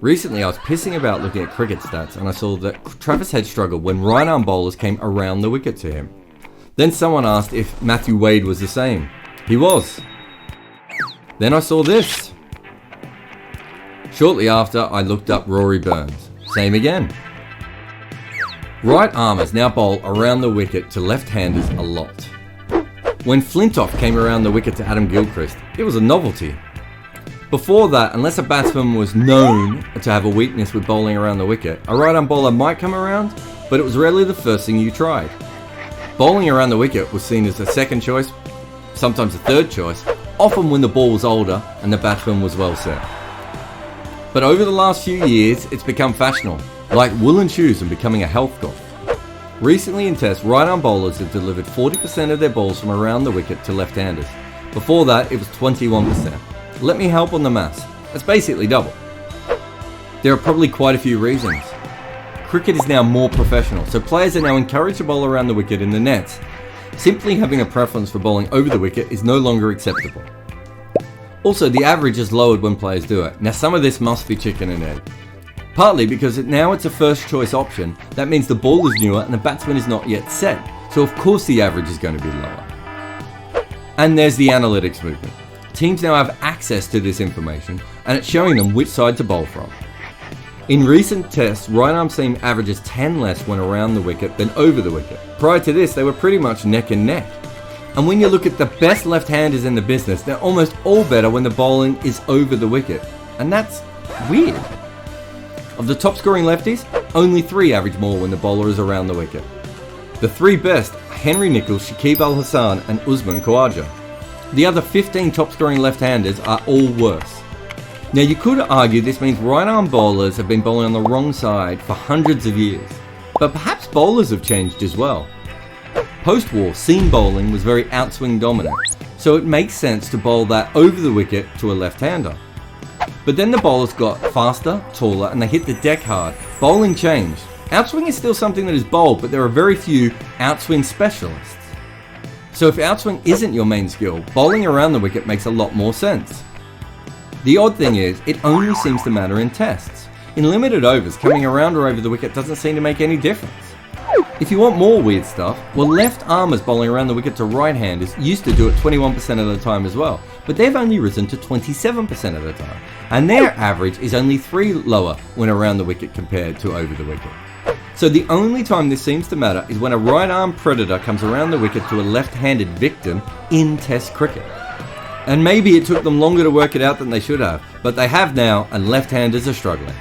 Recently I was pissing about looking at cricket stats and I saw that Travis Head struggled when right arm bowlers came around the wicket to him. Then someone asked if Matthew Wade was the same. He was. Then I saw this. Shortly after I looked up Rory Burns. Same again. Right armers now bowl around the wicket to left-handers a lot. When Flintoff came around the wicket to Adam Gilchrist, it was a novelty. Before that, unless a batsman was known to have a weakness with bowling around the wicket, a right arm bowler might come around, but it was rarely the first thing you tried. Bowling around the wicket was seen as a second choice, sometimes a third choice, often when the ball was older and the batsman was well set. But over the last few years, it's become fashionable, like woolen shoes and becoming a health goal. Recently in tests, right arm bowlers have delivered 40% of their balls from around the wicket to left-handers. Before that, it was 21%. Let me help on the maths. That's basically double. There are probably quite a few reasons. Cricket is now more professional, so players are now encouraged to bowl around the wicket in the nets. Simply having a preference for bowling over the wicket is no longer acceptable. Also, the average is lowered when players do it. Now some of this must be chicken and egg. Partly because now it's a first choice option, that means the ball is newer and the batsman is not yet set. So of course the average is going to be lower. And there's the analytics movement. Teams now have access to this information and it's showing them which side to bowl from. In recent tests, right arm seam averages 10 less when around the wicket than over the wicket. Prior to this, they were pretty much neck and neck. And when you look at the best left-handers in the business, they're almost all better when the bowling is over the wicket. And that's weird. Of the top scoring lefties, only 3 average more when the bowler is around the wicket. The 3 best are Henry Nicholls, Shakib Al Hassan and Usman Khawaja. The other 15 top scoring left-handers are all worse. Now you could argue this means right arm bowlers have been bowling on the wrong side for hundreds of years, but perhaps bowlers have changed as well. Post-war, seam bowling was very outswing dominant, so it makes sense to bowl that over the wicket to a left-hander. But then the bowlers got faster, taller and they hit the deck hard. Bowling changed. Outswing is still something that is bowled, but there are very few outswing specialists. So if outswing isn't your main skill, bowling around the wicket makes a lot more sense. The odd thing is, it only seems to matter in tests. In limited overs, coming around or over the wicket doesn't seem to make any difference. If you want more weird stuff, well, left armers bowling around the wicket to right-handers used to do it 21% of the time as well, but they've only risen to 27% of the time, and their average is only 3 lower when around the wicket compared to over the wicket. So the only time this seems to matter is when a right-arm predator comes around the wicket to a left-handed victim in Test cricket. And maybe it took them longer to work it out than they should have, but they have now, and left-handers are struggling.